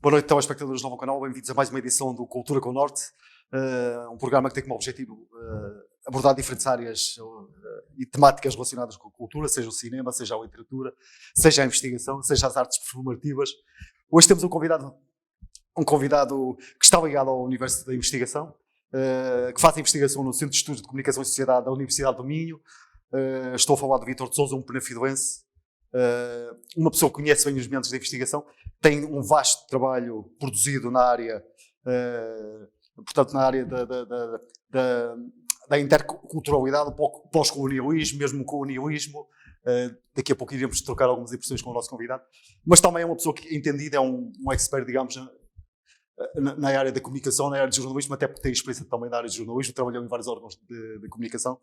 Boa noite, telespectadores do novo canal, bem-vindos a mais uma edição do Cultura com o Norte, um programa que tem como objetivo abordar diferentes áreas e temáticas relacionadas com a cultura, seja o cinema, seja a literatura, seja a investigação, seja as artes performativas. Hoje temos um convidado que está ligado ao universo da investigação, que faz investigação no Centro de Estudos de Comunicação e Sociedade da Universidade do Minho. Estou a falar de Vítor de Sousa, um penafidelense, uma pessoa que conhece bem os métodos de investigação, tem um vasto trabalho produzido na área, portanto, na área da interculturalidade, pós-colonialismo, mesmo colonialismo. Daqui a pouco iremos trocar algumas impressões com o nosso convidado, mas também é uma pessoa que, entendida, é um expert, digamos, na área da comunicação, na área de jornalismo, até porque tem experiência também na área de jornalismo, trabalhou em vários órgãos de comunicação.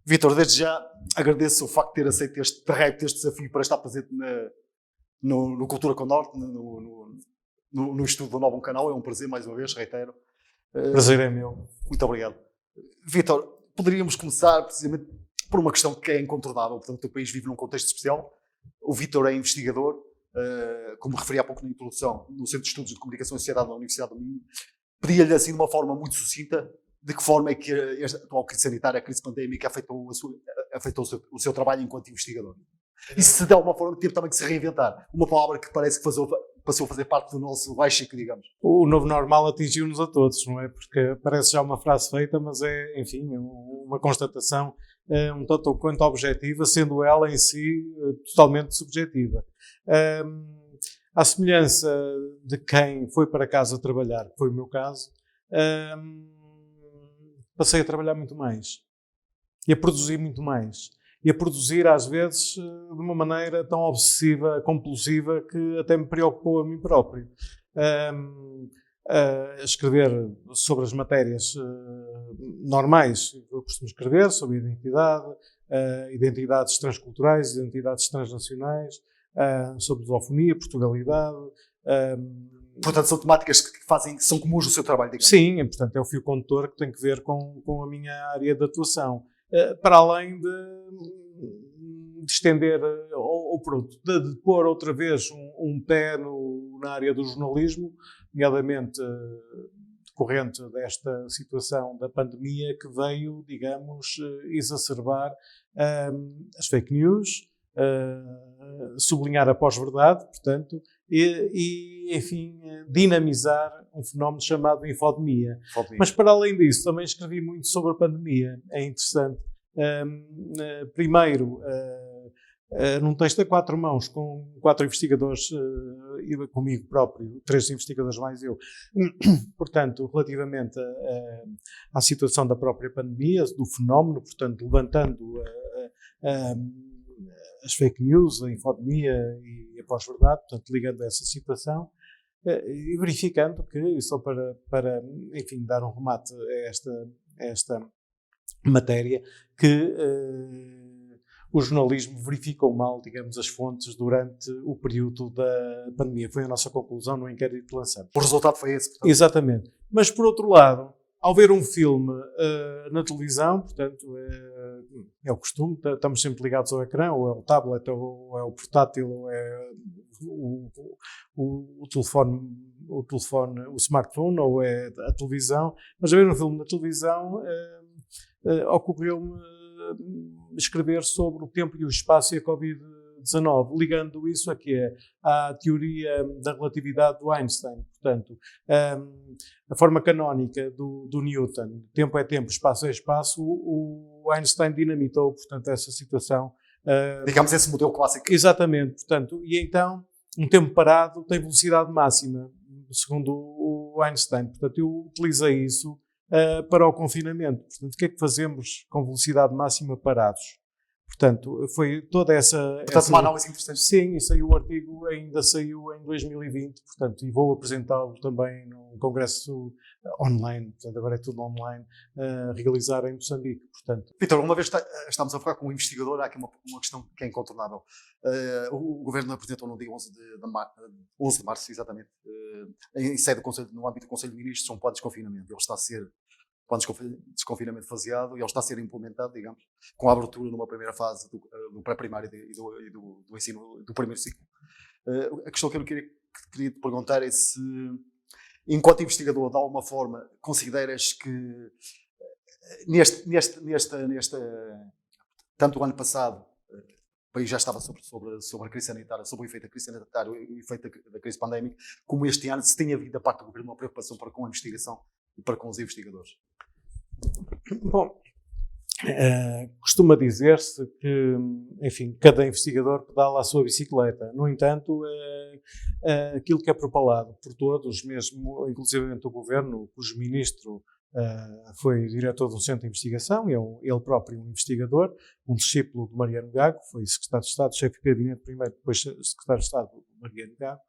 Vítor, desde já agradeço o facto de ter aceito este desafio para estar presente no Cultura com o Norte, no estudo do novo canal. É um prazer, mais uma vez, reitero. Prazer é meu. Muito obrigado. Vítor, poderíamos começar precisamente por uma questão que é incontornável. Portanto, o teu país vive num contexto especial. O Vítor é investigador, como referi há pouco na introdução, no Centro de Estudos de Comunicação e Sociedade da Universidade do Minho. Pedia-lhe assim de uma forma muito sucinta de que forma é que a atual crise sanitária, a crise pandémica, afetou o seu trabalho enquanto investigador. E se de alguma forma teve também que se reinventar. Uma palavra que parece que passou a fazer parte do nosso léxico, digamos. O novo normal atingiu-nos a todos, não é? Porque parece já uma frase feita, mas é, enfim, uma constatação um tanto quanto objetiva, sendo ela em si totalmente subjetiva. À semelhança de quem foi para casa trabalhar, que foi o meu caso, passei a trabalhar muito mais e a produzir muito mais e a produzir às vezes de uma maneira tão obsessiva, compulsiva, que até me preocupou a mim próprio. A escrever sobre as matérias normais. Eu costumo escrever sobre identidade, identidades transculturais, identidades transnacionais, sobre lusofonia, Portugalidade. Portanto, são temáticas que são comuns no seu trabalho, digamos. Sim, portanto, é o fio condutor que tem que ver com a minha área de atuação. Para além de estender, ou pronto, de pôr outra vez um pé na área do jornalismo, nomeadamente decorrente desta situação da pandemia que veio, digamos, exacerbar as fake news, sublinhar a pós-verdade, portanto, e, enfim, dinamizar um fenómeno chamado infodemia. Mas, para além disso, também escrevi muito sobre a pandemia. É interessante. Primeiro, num texto a 4 mãos, com 4 investigadores, e comigo próprio, 3 investigadores mais eu, portanto, relativamente à situação da própria pandemia, do fenómeno, portanto, levantando as fake news, a infodemia e a pós-verdade, portanto, ligando a essa situação, e verificando que, só para enfim, dar um remate a esta matéria, que o jornalismo verificou mal, digamos, as fontes durante o período da pandemia. Foi a nossa conclusão no inquérito que lançamos. O resultado foi esse, portanto. Exatamente. Mas, por outro lado, ao ver um filme na televisão, portanto, é o costume, estamos sempre ligados ao ecrã, ou é o tablet, ou é o portátil, ou é o telefone, o smartphone, ou é a televisão. Mas a ver um filme na televisão, ocorreu-me escrever sobre o tempo e o espaço e a Covid-19, ligando isso à teoria da relatividade do Einstein. Portanto, a forma canónica do Newton, tempo é tempo, espaço é espaço, o Einstein dinamitou, portanto, essa situação. Digamos, esse modelo clássico. Exatamente, portanto, e então, um tempo parado tem velocidade máxima, segundo o Einstein. Portanto, eu utilizei isso para o confinamento. Portanto, o que é que fazemos com velocidade máxima parados? Portanto, foi toda essa... Uma análise interessante. Sim, o artigo ainda saiu em 2020, portanto, e vou apresentá-lo também num congresso online, portanto, agora é tudo online, realizar em Moçambique, portanto. Vítor, uma vez estamos a falar com um investigador, há aqui uma questão que é incontornável. O Governo apresentou no dia 11 de março, exatamente, em sede do Conselho, no âmbito do Conselho de Ministros, um plano de desconfinamento. Ele está a ser plano de desconfinamento faseado, e ele está a ser implementado, digamos, com a abertura numa primeira fase do pré-primário e do ensino do primeiro ciclo. A questão que eu queria que queria te perguntar é se, enquanto investigador, de alguma forma, consideras que tanto o ano passado, o país já estava sobre a crise sanitária, sobre o efeito da crise sanitária e o efeito da crise pandémica, como este ano se tem havido da parte do governo uma preocupação para com a investigação e para com os investigadores? Bom, costuma dizer-se que, enfim, cada investigador pedala a sua bicicleta. No entanto, aquilo que é propalado por todos, mesmo inclusivamente o governo, cujo ministro foi diretor de um centro de investigação, é ele próprio um investigador, um discípulo de Mariano Gago, foi secretário de Estado, chefe de gabinete primeiro, depois secretário de Estado de Mariano Gago,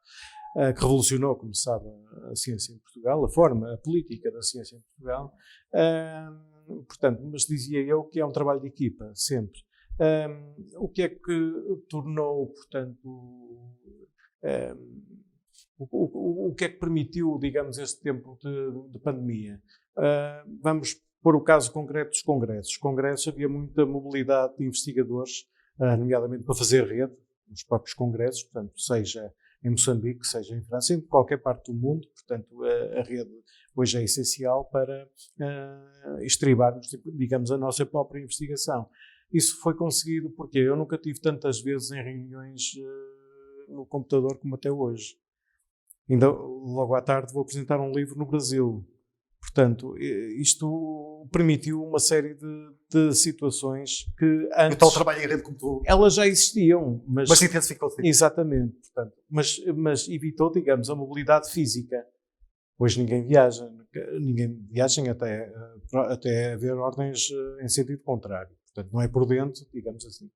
que revolucionou, como se sabe, a ciência em Portugal, a forma, a política da ciência em Portugal. Portanto, mas dizia eu que é um trabalho de equipa, sempre. O que é que tornou, portanto, o que é que permitiu, digamos, este tempo de pandemia? Vamos pôr o caso concreto dos congressos. Os congressos, havia muita mobilidade de investigadores, nomeadamente para fazer rede, nos próprios congressos, portanto, seja em Moçambique, seja em França, em qualquer parte do mundo. Portanto, a rede hoje é essencial para estribarmos, digamos, a nossa própria investigação. Isso foi conseguido porque eu nunca tive tantas vezes em reuniões no computador como até hoje. Ainda logo à tarde vou apresentar um livro no Brasil. Portanto, isto permitiu uma série de situações que antes... Então o trabalho em rede como tu... Elas já existiam, mas intensificou-se. Exatamente. Portanto, mas evitou, digamos, a mobilidade física. Hoje ninguém viaja até haver ordens em sentido contrário. Portanto, não é por dentro, digamos assim.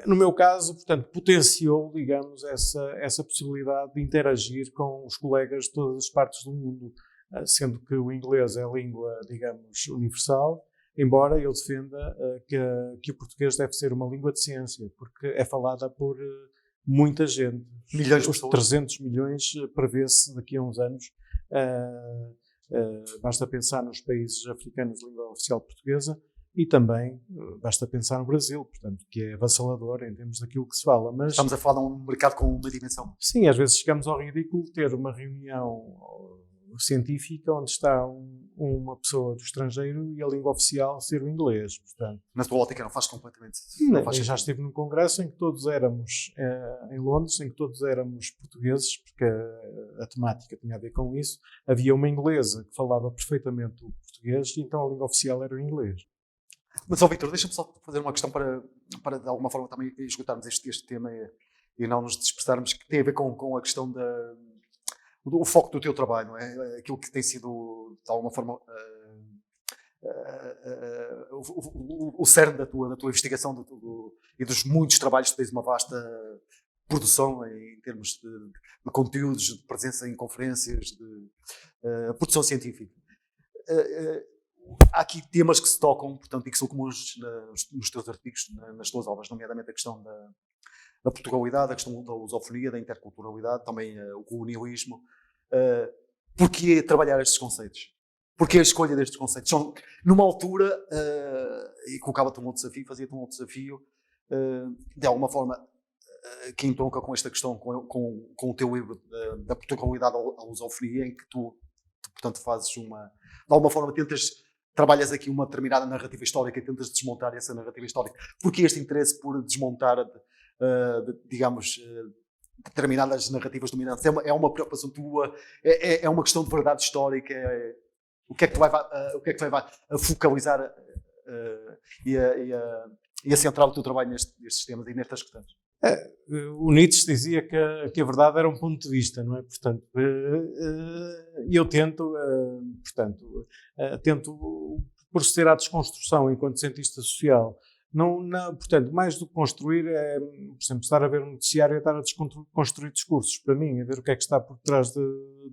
No meu caso, portanto, potenciou, digamos, essa possibilidade de interagir com os colegas de todas as partes do mundo, sendo que o inglês é a língua, digamos, universal, embora eu defenda que o português deve ser uma língua de ciência, porque é falada por muita gente. Milhões de pessoas. 300 milhões prevê-se daqui a uns anos. Basta pensar nos países africanos de língua oficial portuguesa e também basta pensar no Brasil, portanto, que é avassalador em termos daquilo que se fala. Mas, estamos a falar de um mercado com uma dimensão. Sim, às vezes chegamos ao ridículo de ter uma reunião científica onde está uma pessoa do estrangeiro e a língua oficial ser o inglês, portanto. Na tua ótica não faz completamente... Eu já estive num congresso em que todos éramos, em Londres, em que todos éramos portugueses, porque a temática tinha a ver com isso. Havia uma inglesa que falava perfeitamente o português e então a língua oficial era o inglês. Mas, Vítor, deixa-me só fazer uma questão para de alguma forma também esgotarmos este tema e não nos dispersarmos, que tem a ver com a questão do foco do teu trabalho, não é? Aquilo que tem sido, de alguma forma, o cerne da tua investigação e dos muitos trabalhos que tens uma vasta produção em termos de conteúdos, de presença em conferências, de produção científica. Há aqui temas que se tocam, portanto, e que são comuns nos teus artigos, nas tuas obras, nomeadamente a questão da Portugalidade, a questão da lusofonia, da interculturalidade, também o colonialismo. Porquê trabalhar estes conceitos? Porquê a escolha destes conceitos? São, numa altura, e colocava-te um outro desafio, fazia-te um outro desafio, de alguma forma, que entronca com esta questão, com o teu livro da Portugalidade à lusofonia, em que tu, portanto, fazes de alguma forma, trabalhas aqui uma determinada narrativa histórica e tentas desmontar essa narrativa histórica. Porquê este interesse por desmontar, digamos, determinadas narrativas dominantes? É uma preocupação tua? É uma questão de verdade histórica? O que é que tu vai a focalizar e a centrar o teu trabalho nestes temas e nestas questões? O Nietzsche dizia que a verdade era um ponto de vista, não é? Portanto, eu tento proceder à desconstrução enquanto cientista social. Portanto, mais do que construir, por exemplo, estar a ver um noticiário é estar a desconstruir discursos, para mim, a ver o que é que está por trás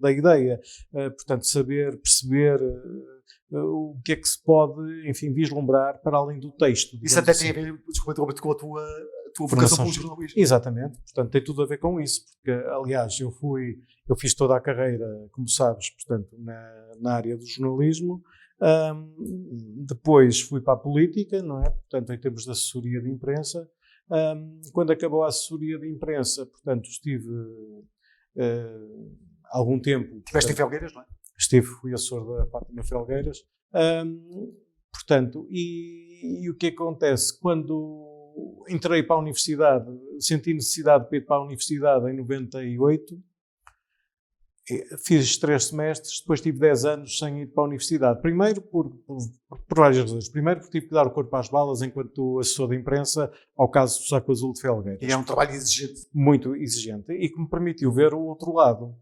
da ideia, portanto, saber, perceber o que é que se pode, enfim, vislumbrar para além do texto. Isso até tem a ver, desculpa, com a tua vocação pelo jornalismo. Exatamente, portanto, tem tudo a ver com isso, porque, aliás, eu fiz toda a carreira, como sabes, portanto, na área do jornalismo. Depois fui para a política, não é? Portanto, em termos de assessoria de imprensa, Quando acabou a assessoria de imprensa, portanto, estive algum tempo... Estiveste em Felgueiras, não é? Fui assessor da Fátima Felgueiras. Portanto, e o que acontece? Quando entrei para a universidade, senti necessidade de ir para a universidade em 98, fiz 3 semestres, depois tive 10 anos sem ir para a universidade. Primeiro, por várias razões. Primeiro, porque tive que dar o corpo às balas enquanto assessor de imprensa ao caso do Saco Azul de Felgueiras. E é um trabalho exigente. Muito exigente. E que me permitiu ver o outro lado.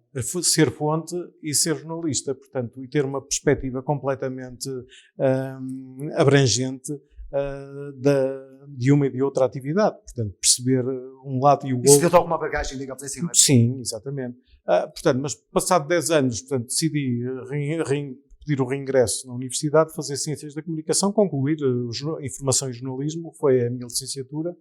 Ser fonte e ser jornalista. Portanto, e ter uma perspectiva completamente abrangente de uma e de outra atividade. Portanto, perceber um lado e o outro. Isso deu-te alguma bagagem, digamos assim, não é? Sim, exatamente. Portanto, mas passado 10 anos, portanto, decidi pedir o reingresso na universidade, fazer Ciências da Comunicação, concluir Informação e Jornalismo, foi a minha licenciatura.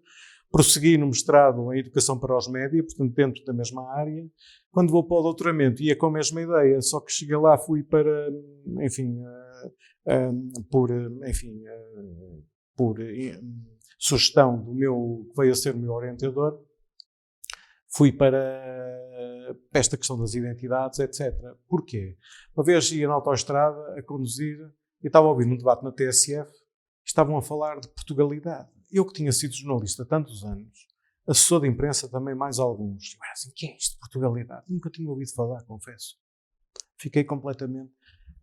Prossegui no mestrado em Educação para os Média, portanto, dentro da mesma área. Quando vou para o doutoramento, ia com a mesma ideia, só que cheguei lá, fui para, enfim, por sugestão do que veio a ser o meu orientador, fui para esta questão das identidades, etc. Porquê? Uma vez ia na autoestrada a conduzir e estava a ouvir um debate na TSF, estavam a falar de Portugalidade. Eu que tinha sido jornalista há tantos anos, assessor de imprensa também mais alguns, eu era assim, que é isto de Portugalidade? Nunca tinha ouvido falar, confesso. Fiquei completamente...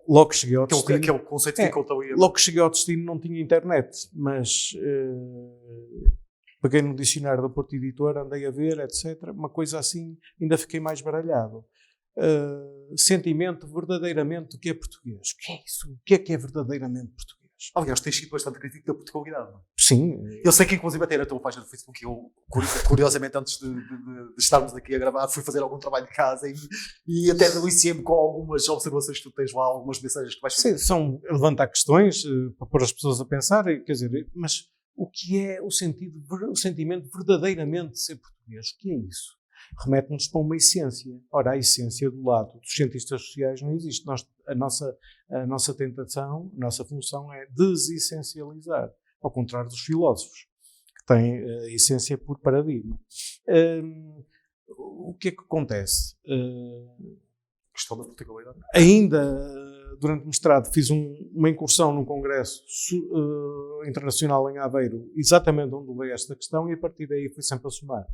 Logo que cheguei ao destino... Aquele conceito ficou tão... Logo que cheguei ao destino não tinha internet, mas... peguei no dicionário da Porto Editora, andei a ver, etc. Uma coisa assim, ainda fiquei mais baralhado. Sentimento verdadeiramente do que é português. O que é isso? O que é verdadeiramente português? Aliás, tens sido bastante crítico da Portugalidade, não é? Sim. Eu sei que, inclusive, até na tua página do Facebook, eu, curiosamente, antes de estarmos aqui a gravar, fui fazer algum trabalho de casa e até deliciei-me com algumas observações que tu tens lá, algumas mensagens que vais fazer. Sim, são levantar questões para pôr as pessoas a pensar, quer dizer, mas o que é o sentimento verdadeiramente de ser português? O que é isso? Remete-nos para uma essência. Ora, a essência do lado dos cientistas sociais não existe. A nossa tentação, a nossa função é desessencializar, ao contrário dos filósofos, que têm a essência por paradigma. O que é que acontece? Questão da Portugalidade. Ainda durante o mestrado fiz uma incursão num congresso internacional em Aveiro, exatamente onde levei esta questão, e a partir daí fui sempre a somar.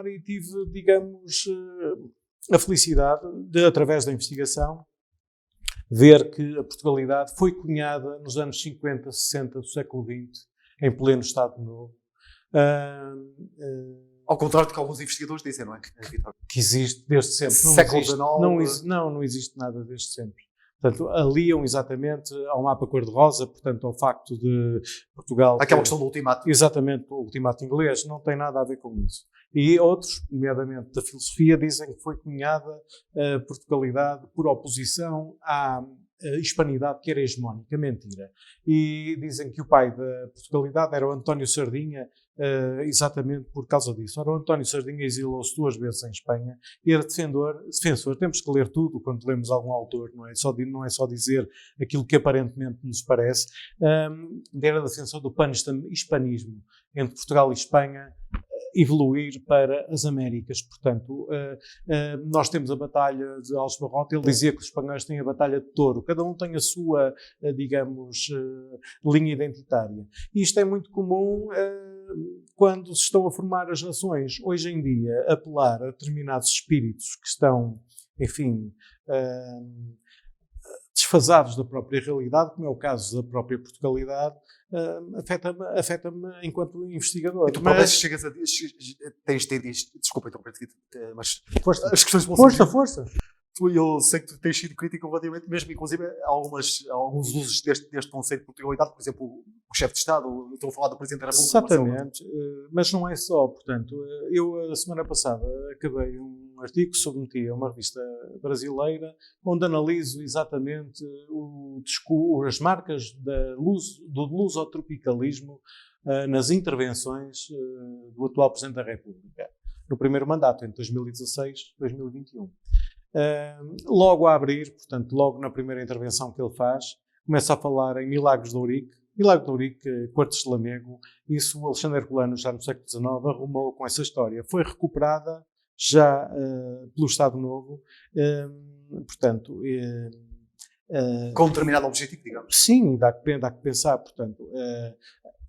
E tive, digamos, a felicidade de, através da investigação, ver que a Portugalidade foi cunhada nos anos 50, 60 do século XX, em pleno Estado Novo. Ao contrário do que alguns investigadores dizem, não é? Que existe desde sempre. Século XIX. Não existe nada desde sempre. Portanto, aliam exatamente ao mapa cor-de-rosa, portanto, ao facto de Portugal... Aquela questão do ultimato. Exatamente, o ultimato inglês, não tem nada a ver com isso. E outros, nomeadamente da filosofia, dizem que foi cunhada a Portugalidade por oposição à hispanidade que era hegemónica. Mentira. E dizem que o pai da Portugalidade era o António Sardinha, exatamente por causa disso. Ora, o António Sardinha exilou-se 2 vezes em Espanha e era defensor. Temos que ler tudo quando lemos algum autor, não é só dizer aquilo que aparentemente nos parece. Era defensor do pan-hispanismo entre Portugal e Espanha evoluir para as Américas. Portanto, nós temos a Batalha de Alves Barrota. Ele dizia que os espanhóis têm a Batalha de Touro. Cada um tem a sua, digamos, linha identitária. E isto é muito comum quando se estão a formar as nações. Hoje em dia, apelar a determinados espíritos que estão, enfim, desfasados da própria realidade, como é o caso da própria Portugalidade, afeta-me enquanto investigador. E tu tens tido isto, desculpa então, mas força. As questões vão Força. Eu sei que tu tens sido crítico relativamente mesmo, inclusive, a alguns usos deste conceito de Portugalidade, por exemplo, o chefe de Estado, eu estou a falar do Presidente da República. Exatamente, mas não é só, portanto, eu a semana passada acabei um artigo que submeti a uma revista brasileira, onde analiso exatamente as marcas do lusotropicalismo nas intervenções do atual Presidente da República, no primeiro mandato, entre 2016 e 2021. Logo a abrir, portanto, logo na primeira intervenção que ele faz, começa a falar em Milagres de Ourique, Milagre de Ourique, Quartos de Lamego, isso o Alexandre Herculano, já no século XIX, arrumou com essa história. Foi recuperada já pelo Estado Novo, portanto... com um determinado objetivo, digamos. Sim, dá que pensar, portanto.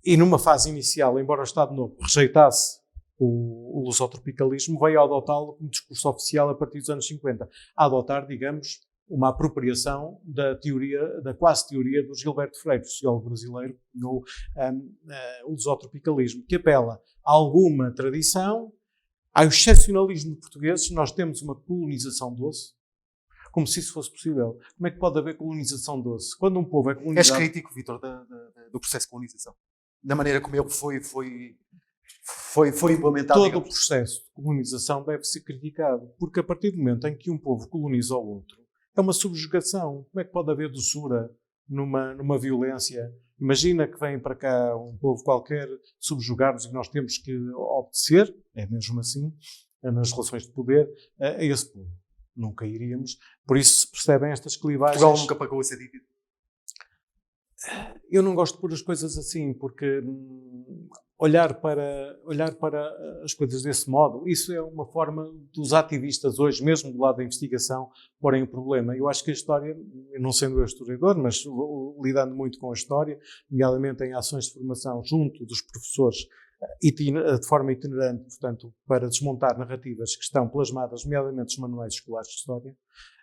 E numa fase inicial, embora o Estado Novo rejeitasse o lusotropicalismo, veio a adotá-lo como discurso oficial a partir dos anos 50. A adotar, digamos, uma apropriação da quase teoria do Gilberto Freire, sociólogo brasileiro, no o lusotropicalismo, que apela a alguma tradição, ao excepcionalismo de portugueses. Nós temos uma colonização doce, como se isso fosse possível. Como é que pode haver colonização doce? Quando um povo é colonizado... És crítico, Vítor, do processo de colonização? Da maneira como ele foi implementado? Todo digamos. o processo de colonização deve ser criticado, porque a partir do momento em que um povo coloniza o outro, é uma subjugação. Como é que pode haver doçura numa violência? Imagina que vem para cá um povo qualquer subjugar-nos e nós temos que obedecer, é mesmo assim, nas relações de poder, a esse povo. Nunca iríamos. Por isso se percebem estas clivagens. Portugal nunca pagou essa dívida? Eu não gosto de pôr as coisas assim, porque olhar para as coisas desse modo, isso é uma forma dos ativistas hoje, mesmo do lado da investigação, porem o problema. Eu acho que a história, não sendo eu historiador, mas lidando muito com a história, nomeadamente em ações de formação junto dos professores, de forma itinerante, portanto, para desmontar narrativas que estão plasmadas, nomeadamente os manuais escolares de história,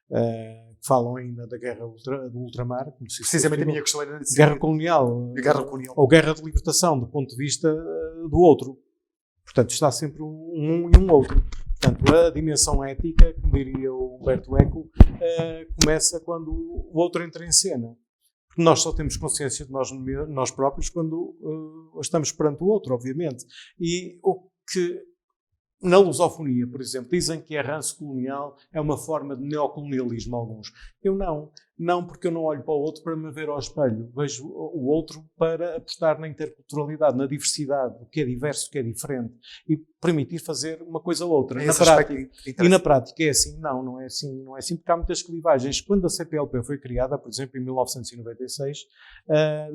que falam ainda da guerra do ultramar. Como se precisamente a minha questão era guerra colonial, ou guerra de libertação, do ponto de vista do outro. Portanto, está sempre um e um outro. Portanto, a dimensão ética, como diria o Humberto Eco, começa quando o outro entra em cena. Porque nós só temos consciência de nós próprios quando estamos perante o outro, obviamente. E o que... Na lusofonia, por exemplo, dizem que a ranço colonial é uma forma de neocolonialismo, alguns. Eu não. Não, porque eu não olho para o outro para me ver ao espelho. Vejo o outro para apostar na interculturalidade, na diversidade, o que é diverso, o que é diferente. E permitir fazer uma coisa ou outra. Na prática. E na prática é assim? Não é assim. Não é assim, porque há muitas clivagens. Quando a CPLP foi criada, por exemplo, em 1996,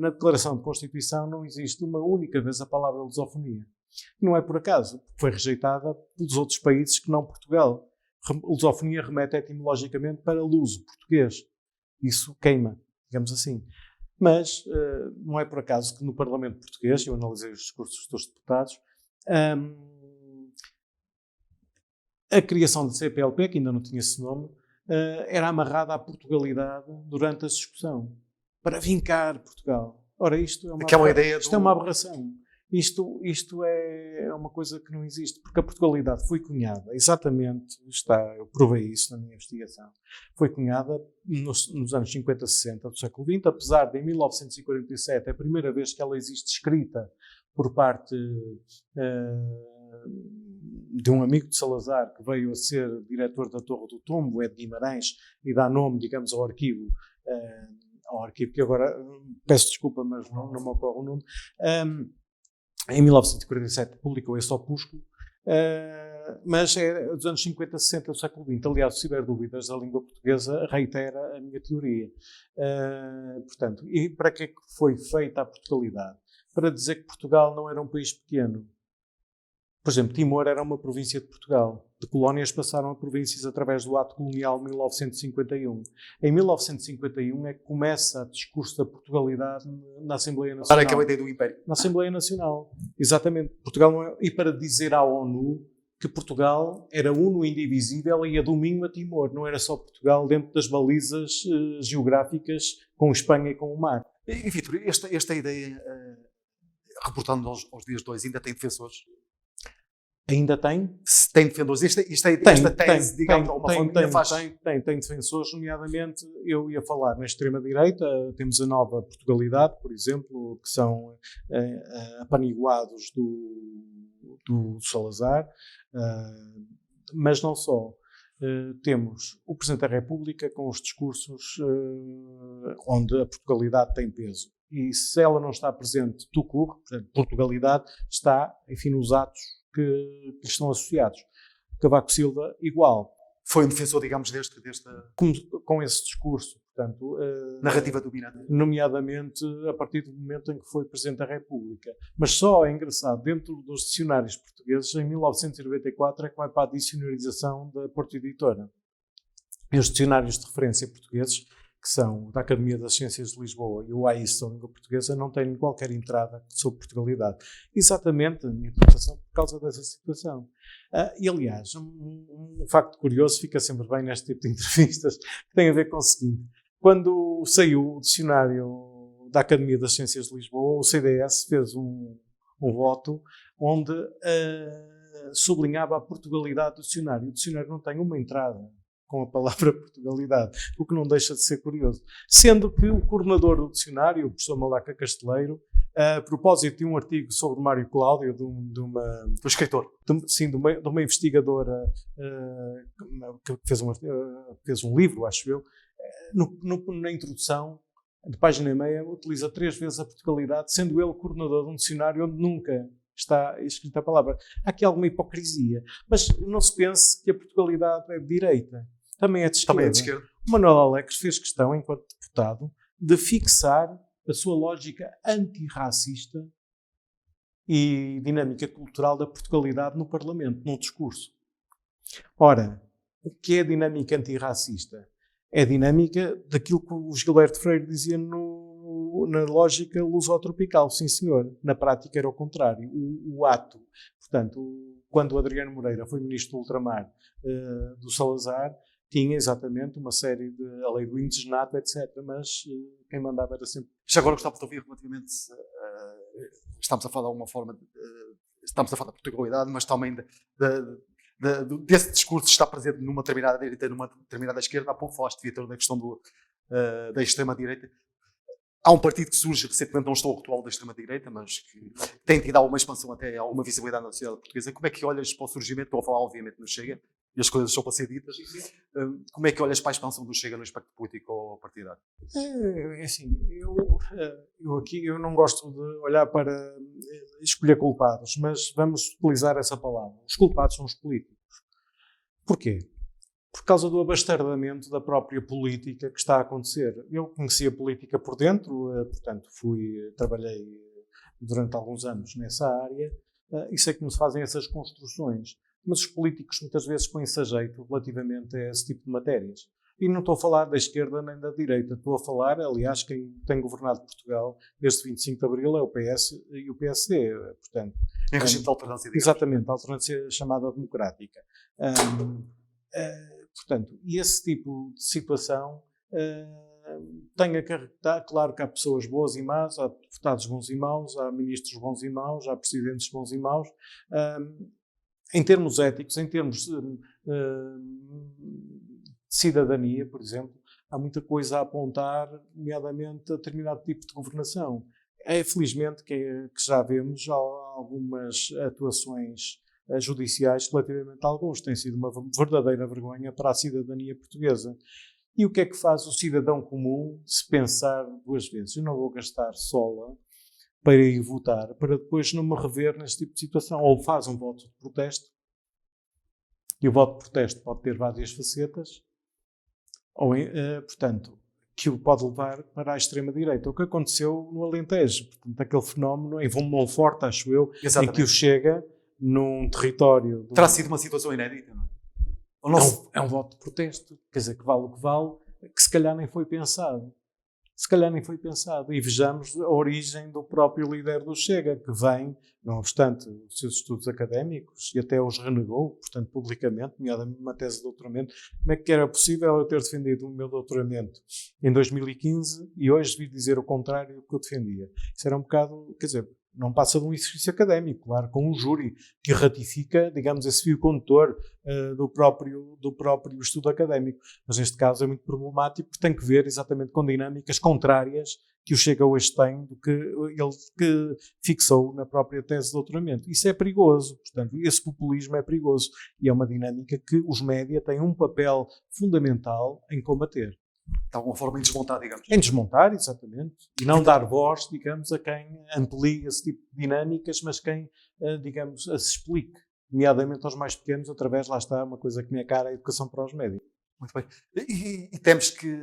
na Declaração de Constituição não existe uma única vez a palavra lusofonia. Não é por acaso, foi rejeitada pelos outros países que não Portugal. Lusofonia remete etimologicamente para luso, português. Isso queima, digamos assim. Mas não é por acaso que no Parlamento Português, eu analisei os discursos dos deputados, a criação da CPLP, que ainda não tinha esse nome, era amarrada à Portugalidade durante a discussão, para vincar Portugal. Ora, isto é uma aberração. Isto é uma coisa que não existe, porque a Portugalidade foi cunhada, exatamente, eu provei isso na minha investigação, foi cunhada nos anos 50, 60 do século XX, apesar de em 1947, é a primeira vez que ela existe escrita por parte de um amigo de Salazar, que veio a ser diretor da Torre do Tombo, é de Guimarães, e dá nome, digamos, ao arquivo que agora, peço desculpa, mas não me ocorre o nome. Em 1947 publicou esse opúsculo, mas é dos anos 50, 60 do século XX. Aliás, se tiver dúvidas da língua portuguesa, reitera a minha teoria. Portanto, e para que é que foi feita a Portugalidade? Para dizer que Portugal não era um país pequeno. Por exemplo, Timor era uma província de Portugal. De colónias passaram a províncias através do Ato Colonial de 1951. Em 1951 é que começa o discurso da Portugalidade na Assembleia Nacional. Para que é a ideia do Império. Na Assembleia Nacional. Exatamente. Portugal não é... E para dizer à ONU que Portugal era uno indivisível e a domínio a Timor. Não era só Portugal dentro das balizas geográficas com Espanha e com o mar. E Vítor, esta ideia, reportando aos dias de hoje, ainda tem defensores? Ainda tem? Tem defensores. Esta tese, digamos, de alguma forma, faz... Tem defensores, nomeadamente, eu ia falar na extrema-direita, temos a Nova Portugalidade, por exemplo, que são apaniguados do Salazar, mas não só. Temos o Presidente da República com os discursos onde a Portugalidade tem peso. E se ela não está presente, portanto, Portugalidade está, enfim, nos atos que lhe estão associados. Cavaco Silva, igual. Foi um defensor, digamos, desta... Com esse discurso, portanto, Narrativa dominante. nomeadamente a partir do momento em que foi Presidente da República. Mas só é engraçado, dentro dos dicionários portugueses, em 1994 é que vai para a dicionarização da Porto Editora. E os dicionários de referência portugueses, que são da Academia das Ciências de Lisboa e o AIS da Língua Portuguesa, não têm qualquer entrada sobre Portugalidade. Exatamente a minha interpretação por causa dessa situação. E, aliás, um facto curioso, fica sempre bem neste tipo de entrevistas, que tem a ver com o seguinte. Quando saiu o dicionário da Academia das Ciências de Lisboa, o CDS fez um voto onde sublinhava a Portugalidade do dicionário. O dicionário não tem uma entrada com a palavra Portugalidade, o que não deixa de ser curioso. Sendo que o coordenador do dicionário, o professor Malaca Casteleiro, a propósito de um artigo sobre Mário Cláudio, do escritor, de uma investigadora que fez um livro, acho eu, na introdução, de página e meia, utiliza 3 vezes a Portugalidade, sendo ele coordenador de um dicionário onde nunca está escrita a palavra. Há aqui alguma hipocrisia, mas não se pense que a Portugalidade é de direita. Também é de esquerda. Também é de esquerda. O Manuel Alegres fez questão, enquanto deputado, de fixar a sua lógica antirracista e dinâmica cultural da Portugalidade no Parlamento, num discurso. Ora, o que é a dinâmica antirracista? É a dinâmica daquilo que o Gilberto Freire dizia na lógica lusotropical, sim senhor. Na prática era o contrário. O ato, portanto, quando o Adriano Moreira foi ministro do ultramar do Salazar, tinha exatamente uma série de a lei do indigenato, etc. Mas quem mandava era sempre... Já agora gostava de ouvir relativamente, estamos a falar de alguma forma, estamos a falar da Portugalidade, mas também desse discurso que está presente numa determinada direita e numa determinada esquerda. Há pouco falaste, Vitor, da questão da extrema-direita. Há um partido que surge recentemente, não estou atual da extrema-direita, mas que tem tido alguma expansão, até alguma visibilidade na sociedade portuguesa. Como é que olhas para o surgimento? Estou a falar, obviamente, no Chega, e as coisas são para ser ditas. Como é que olhas para a expansão do Chega no aspecto político ou partidário? É assim, eu não gosto de olhar para escolher culpados, mas vamos utilizar essa palavra. Os culpados são os políticos. Porquê? Por causa do abastardamento da própria política que está a acontecer. Eu conheci a política por dentro, portanto, trabalhei durante alguns anos nessa área, e sei como se fazem essas construções. Mas os políticos muitas vezes põem-se a jeito relativamente a esse tipo de matérias. E não estou a falar da esquerda nem da direita, estou a falar, aliás, quem tem governado Portugal desde 25 de Abril é o PS e o PSD, portanto... Em regime de alternância, digamos. Exatamente, alternância chamada democrática. Portanto, e esse tipo de situação tem acarretado, claro que há pessoas boas e más, há deputados bons e maus, há ministros bons e maus, há presidentes bons e maus. Em termos éticos, em termos de cidadania, por exemplo, há muita coisa a apontar, nomeadamente a determinado tipo de governação. É felizmente que já vemos algumas atuações judiciais relativamente a alguns. Tem sido uma verdadeira vergonha para a cidadania portuguesa. E o que é que faz o cidadão comum se pensar 2 vezes? Eu não vou gastar sola para ir votar, para depois não me rever neste tipo de situação. Ou faz um voto de protesto, e o voto de protesto pode ter várias facetas, ou, portanto, que o pode levar para a extrema-direita. O que aconteceu no Alentejo, portanto, aquele fenómeno em Monforte, acho eu, Exatamente. em que o Chega num território... Terá sido uma situação inédita, não é? É um voto de protesto, quer dizer, que vale o que vale, que se calhar nem foi pensado. Se calhar nem foi pensado. E vejamos a origem do próprio líder do Chega, que vem, não obstante os seus estudos académicos, e até os renegou, portanto, publicamente, nomeadamente uma tese de doutoramento. Como é que era possível eu ter defendido o meu doutoramento em 2015 e hoje vir dizer o contrário do que eu defendia? Isso era um bocado, quer dizer, não passa de um exercício académico, claro, com um júri que ratifica, digamos, esse fio condutor do próprio estudo académico. Mas neste caso é muito problemático, porque tem que ver exatamente com dinâmicas contrárias que o Chega hoje tem do que ele que fixou na própria tese de doutoramento. Isso é perigoso, portanto, esse populismo é perigoso e é uma dinâmica que os média têm um papel fundamental em combater. De alguma forma em desmontar, digamos. Em desmontar, exatamente. E não dar voz, digamos, a quem amplie esse tipo de dinâmicas, mas quem, digamos, as explique, nomeadamente aos mais pequenos, através, lá está, uma coisa que me é cara, a educação para os médicos. Muito bem. E temos que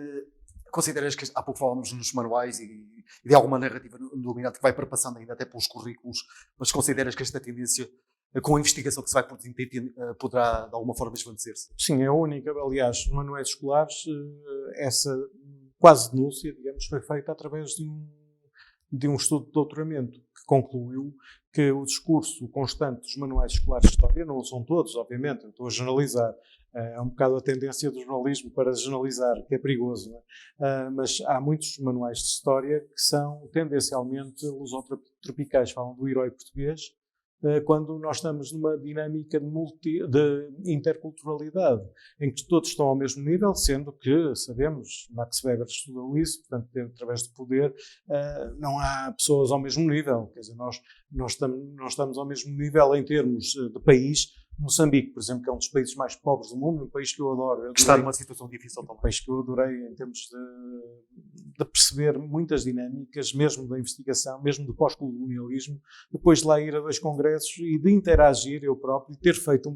Consideras que há pouco falávamos nos manuais e de alguma narrativa no dominante que vai perpassando ainda até pelos currículos, mas consideras que esta tendência, com a investigação que se vai produzindo, poderá de alguma forma esvanecer-se? Sim, é a única. Aliás, nos manuais escolares, essa quase denúncia, digamos, foi feita através de um estudo de doutoramento que concluiu que o discurso constante dos manuais escolares de história, não são todos, obviamente, eu estou a generalizar, é um bocado a tendência do jornalismo para generalizar, que é perigoso, não é? Mas há muitos manuais de história que são tendencialmente lusotropicais, falam do herói português, quando nós estamos numa dinâmica de interculturalidade, em que todos estão ao mesmo nível, sendo que, sabemos, Max Weber estudou isso, portanto, através do poder, não há pessoas ao mesmo nível, quer dizer, nós estamos ao mesmo nível em termos de país. Moçambique, por exemplo, que é um dos países mais pobres do mundo, um país que eu adoro. Está numa situação difícil também. Um país que eu adorei em termos de perceber muitas dinâmicas, mesmo da investigação, mesmo do pós-colonialismo, depois de lá ir a 2 congressos e de interagir eu próprio, ter feito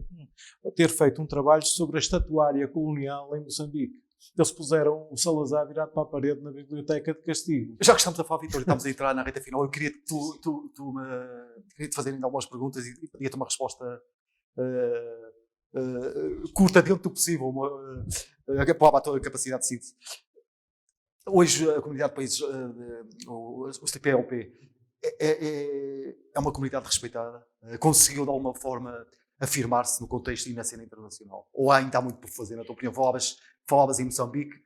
um trabalho sobre a estatuária colonial em Moçambique. Eles puseram o Salazar virado para a parede na biblioteca de castigo. Já que estamos a falar, Vítor, estamos a entrar na reta final, eu queria queria te fazer ainda algumas perguntas e pedia-te uma resposta curta dentro do possível, para a tua capacidade de síntese. Hoje a comunidade de países, o CPLP, é uma comunidade respeitada, conseguiu de alguma forma afirmar-se no contexto e na cena internacional, ou ainda há muito por fazer, na tua opinião? Falavas em Moçambique,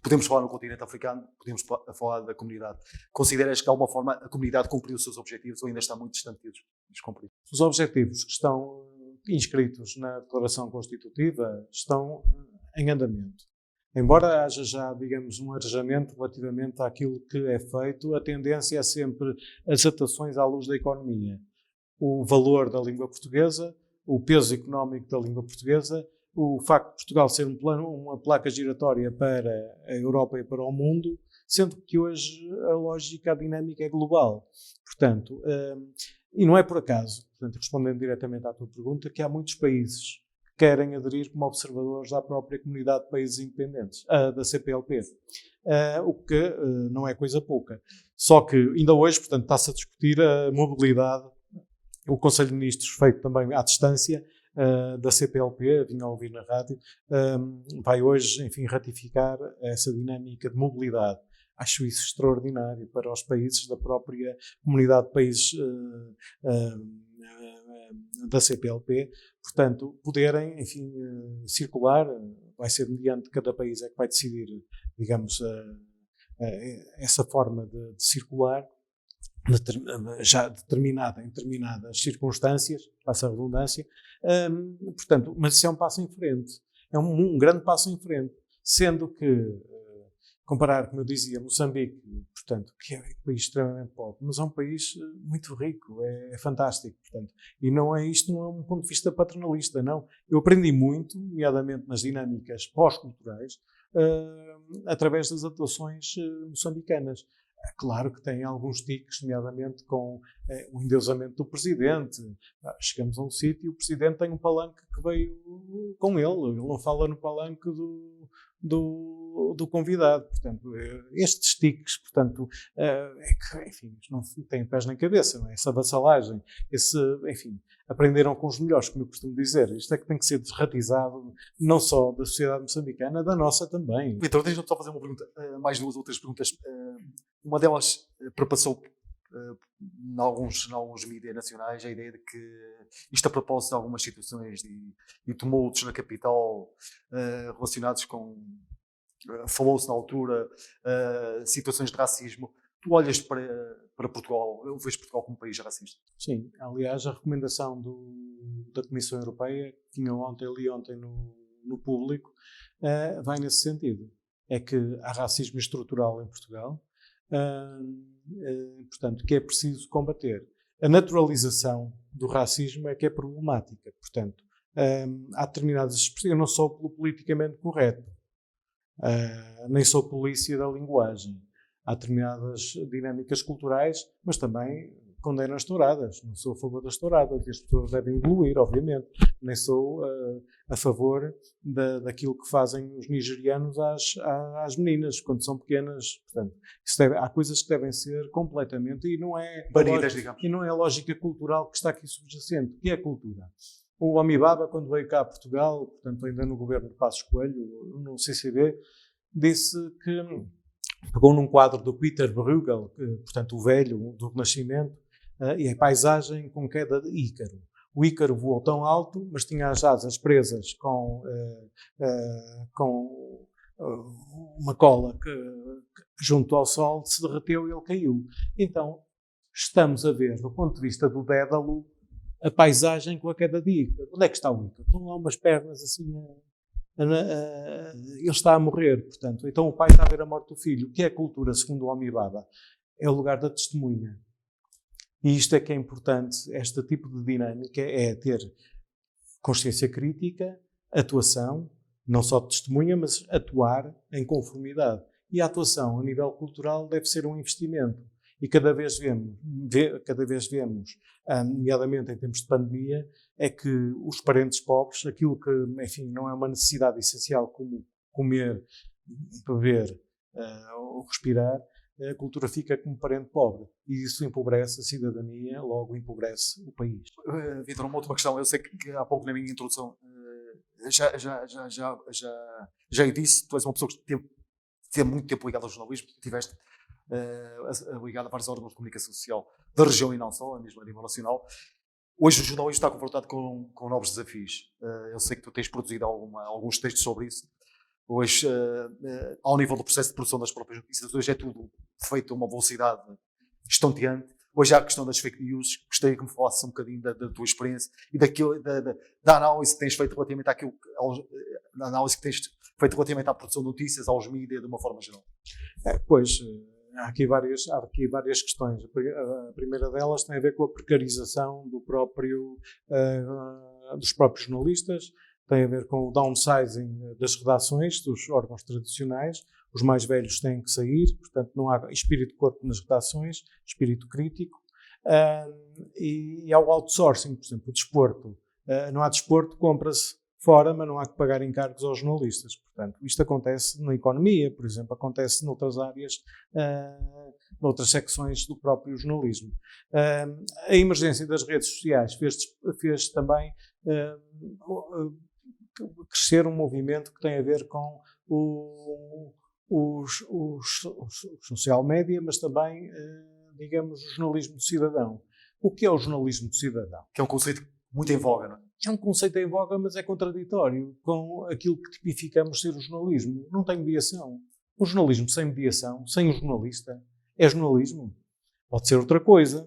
podemos falar no continente africano, podemos falar da comunidade. Consideras que de alguma forma a comunidade cumpriu os seus objetivos ou ainda está muito distante de descumprir? Os objetivos que estão inscritos na Declaração Constitutiva estão em andamento. Embora haja já, digamos, um arejamento relativamente àquilo que é feito, a tendência é sempre as adaptações à luz da economia. O valor da língua portuguesa, o peso económico da língua portuguesa, o facto de Portugal ser uma placa giratória para a Europa e para o mundo, sendo que hoje a lógica, a dinâmica é global. Portanto, e não é por acaso, portanto, respondendo diretamente à tua pergunta, que há muitos países que querem aderir como observadores à própria comunidade de países independentes, da CPLP, o que não é coisa pouca. Só que ainda hoje, portanto, está-se a discutir a mobilidade, o Conselho de Ministros, feito também à distância, da CPLP, vinha a ouvir na rádio, vai hoje, enfim, ratificar essa dinâmica de mobilidade. Acho isso extraordinário para os países da própria comunidade de países da CPLP, portanto, poderem, enfim, circular, vai ser mediante cada país é que vai decidir, digamos, essa forma de circular, já determinada em determinadas circunstâncias, passa a redundância, portanto, mas isso é um passo em frente, é um grande passo em frente, sendo que, comparar, como eu dizia, Moçambique, portanto, que é um país extremamente pobre, mas é um país muito rico, é fantástico, portanto, e não é isto, não é um ponto de vista paternalista, não. Eu aprendi muito, nomeadamente nas dinâmicas pós-culturais, através das atuações moçambicanas. Claro que tem alguns tiques, nomeadamente com o endeusamento do presidente. Chegamos a um sítio e o presidente tem um palanque que veio com ele não fala no palanque do convidado. Portanto, estes tiques, portanto, enfim, não têm pés nem cabeça, não é? Essa vassalagem, enfim, aprenderam com os melhores, como eu costumo dizer. Isto é que tem que ser desratizado, não só da sociedade moçambicana, da nossa também. Vitor, deixa-me só fazer uma pergunta, mais 2 ou 3 perguntas. Uma delas perpassou em alguns mídias nacionais a ideia de que isto a propósito de algumas situações de tumultos na capital relacionados com, falou-se na altura, situações de racismo. Tu olhas para Portugal, eu vejo Portugal como um país racista? Sim, aliás, a recomendação da Comissão Europeia, que tinha li ontem no Público, vai nesse sentido. É que há racismo estrutural em Portugal, portanto, que é preciso combater. A naturalização do racismo é que é problemática. Portanto, há determinadas expressões, eu não sou pelo politicamente correto, nem sou polícia da linguagem. Há determinadas dinâmicas culturais, mas também condeno as touradas, não sou a favor das touradas, e as pessoas devem evoluir, obviamente. Nem sou a favor daquilo que fazem os nigerianos às meninas, quando são pequenas. Portanto, há coisas que devem ser completamente, e não é banidas, digamos. E não é a lógica cultural que está aqui subjacente. O que é a cultura? O Omibaba, quando veio cá a Portugal, portanto, ainda no governo de Passos Coelho, no CCB, disse que pegou num quadro do Peter Bruegel, portanto, o velho do Renascimento, e a paisagem com queda de Ícaro. O Ícaro voou tão alto, mas tinha as asas presas com uma cola que junto ao sol se derreteu e ele caiu. Então, estamos a ver, do ponto de vista do Dédalo, a paisagem com a queda de Ícaro. Onde é que está o Ícaro? Estão lá umas pernas assim, ele está a morrer, portanto. Então o pai está a ver a morte do filho. O que é cultura, segundo o Omibaba? É o lugar da testemunha. E isto é que é importante, este tipo de dinâmica é ter consciência crítica, atuação, não só de testemunha, mas atuar em conformidade. E a atuação a nível cultural deve ser um investimento. E cada vez vemos, nomeadamente em tempos de pandemia, é que os parentes pobres, aquilo que, enfim, não é uma necessidade essencial como comer, beber ou respirar, a cultura fica como parente pobre. E isso empobrece a cidadania, logo empobrece o país. Vitor, uma última questão. Eu sei que há pouco na minha introdução já disse, tu és uma pessoa que teve muito tempo ligada ao jornalismo, tiveste ligado a vários órgãos de comunicação social da região e não só, mesmo a nível nacional. Hoje o jornalismo está confrontado com novos desafios. Eu sei que tu tens produzido alguns textos sobre isso. Hoje, ao nível do processo de produção das próprias notícias, hoje é tudo feito a uma velocidade estonteante. Hoje há a questão das fake news. Gostaria que me falasses um bocadinho da tua experiência e da análise que tens feito relativamente à produção de notícias, aos mídias, de uma forma geral. Há aqui várias questões. A primeira delas tem a ver com a precarização dos próprios jornalistas, tem a ver com o downsizing das redações, dos órgãos tradicionais. Os mais velhos têm que sair, portanto não há espírito de corpo nas redações, espírito crítico. E há o outsourcing, por exemplo, o desporto. Não há desporto, compra-se fora, mas não há que pagar encargos aos jornalistas. Portanto, isto acontece na economia, por exemplo, acontece noutras áreas, noutras secções do próprio jornalismo. A emergência das redes sociais fez também crescer um movimento que tem a ver com os social media, mas também, digamos, o jornalismo de cidadão. O que é o jornalismo de cidadão? Que é um conceito muito em voga, não é? É um conceito em voga, mas é contraditório com aquilo que tipificamos ser o jornalismo. Não tem mediação. Um jornalismo sem mediação, sem um jornalista, é jornalismo. Pode ser outra coisa.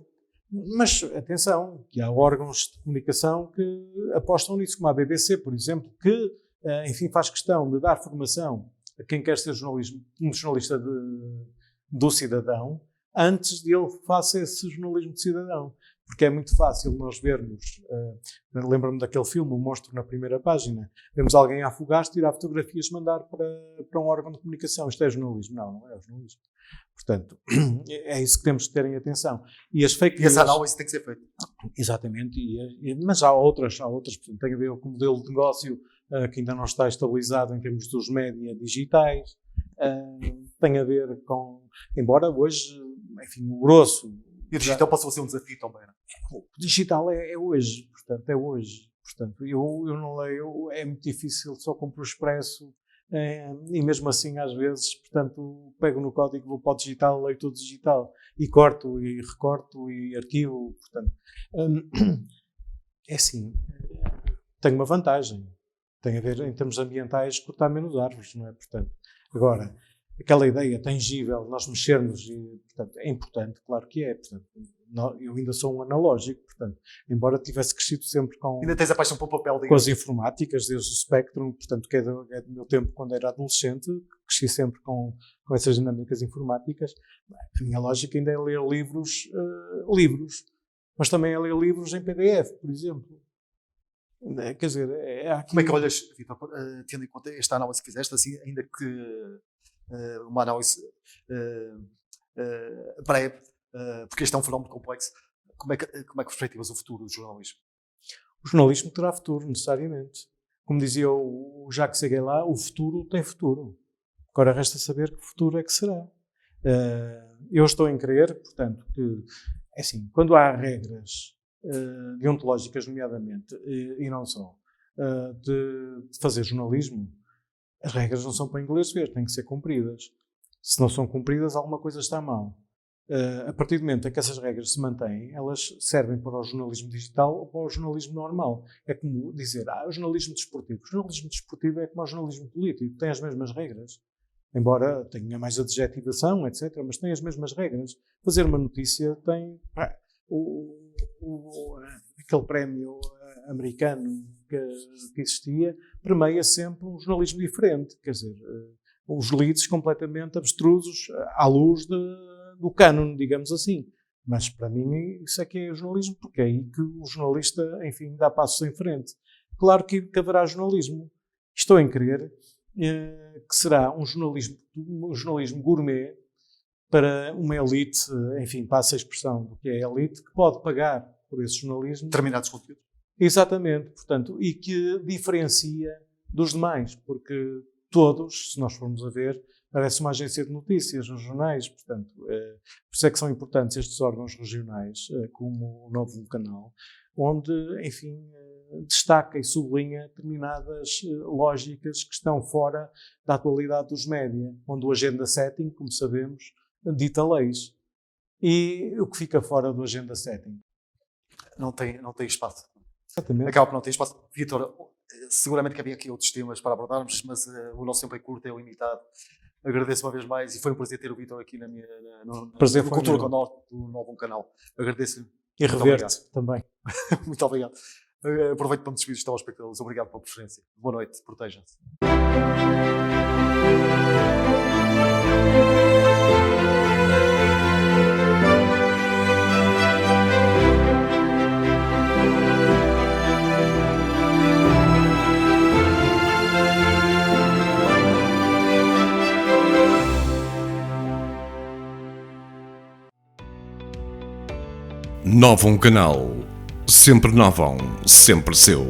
Mas, atenção, que há órgãos de comunicação que apostam nisso, como a BBC, por exemplo, que, enfim, faz questão de dar formação a quem quer ser um jornalista do cidadão, antes de ele faça esse jornalismo de cidadão. Porque é muito fácil nós vermos, lembro-me daquele filme, O Monstro na Primeira Página, vemos alguém a afogar-se, tirar fotografias, mandar para um órgão de comunicação. Isto é jornalismo? Não é o jornalismo. Portanto, é isso que temos que ter em atenção. E as fake news... essa análise tem que ser feita. Exatamente, mas há outras, portanto, tem a ver com o modelo de negócio que ainda não está estabilizado em termos dos média digitais, tem a ver com, embora hoje, enfim, o grosso... E o digital passou a ser um desafio também, não é? O digital é hoje, portanto, é hoje. Portanto, eu não leio, é muito difícil, só compro o Expresso, e mesmo assim, às vezes, portanto, pego no código, vou para o digital, leio tudo digital, e corto, e recorto, e arquivo, portanto. É assim, tem uma vantagem. Tem a ver, em termos ambientais, cortar menos árvores, não é? Portanto, agora... Aquela ideia tangível, nós mexermos, e, portanto, é importante, claro que é. Portanto, eu ainda sou um analógico, portanto, embora tivesse crescido sempre com... Ainda tens a paixão pelo papel, digamos. Com as informáticas, desde o Spectrum, portanto, que é do meu tempo quando era adolescente, cresci sempre com essas dinâmicas informáticas. A minha lógica ainda é ler livros, mas também é ler livros em PDF, por exemplo. Quer dizer, aqui... Como é que olhas, Vitor, tendo em conta esta análise que fizeste, assim, ainda que... uma análise breve, porque este é um fenómeno complexo. como é que perspectivas o futuro do jornalismo? O jornalismo terá futuro, necessariamente. Como dizia o Jacques Seguela, o futuro tem futuro. Agora resta saber que futuro é que será. Eu estou em crer, portanto, que, é assim, quando há regras deontológicas, nomeadamente, e não só, de fazer jornalismo, as regras não são para inglês ver, têm que ser cumpridas. Se não são cumpridas, alguma coisa está mal. A partir do momento em que essas regras se mantêm, elas servem para o jornalismo digital ou para o jornalismo normal. É como dizer, o jornalismo desportivo. O jornalismo desportivo é como o jornalismo político, tem as mesmas regras. Embora tenha mais adjetivação, etc., mas tem as mesmas regras. Fazer uma notícia tem aquele prémio americano que existia, permeia sempre um jornalismo diferente. Quer dizer, os leads completamente abstrusos à luz do cânone, digamos assim. Mas para mim isso é que é jornalismo, porque é aí que o jornalista, enfim, dá passos em frente. Claro que haverá jornalismo. Estou em crer que será um jornalismo gourmet para uma elite, enfim, passa a expressão do que é a elite, que pode pagar por esse jornalismo. Determinados conteúdos. Exatamente, portanto, e que diferencia dos demais, porque todos, se nós formos a ver, parece uma agência de notícias nos jornais, portanto, por isso é que são importantes estes órgãos regionais, como o Novo Canal, onde, enfim, destaca e sublinha determinadas lógicas que estão fora da atualidade dos média, onde o agenda setting, como sabemos, dita leis. E o que fica fora do agenda setting? Não tem espaço. Exatamente. Acaba por não ter espaço. Vítor, seguramente que havia aqui outros temas para abordarmos, mas o nosso tempo é curto, é limitado. Agradeço uma vez mais e foi um prazer ter o Vítor aqui no Cultura com Norte do Novo Canal. Agradeço-lhe. E reverte também. Muito obrigado. Aproveito para me despedir dos telespectadores. Obrigado pela preferência. Boa noite. Protejam-se. Novo Canal. Sempre Novão, sempre seu.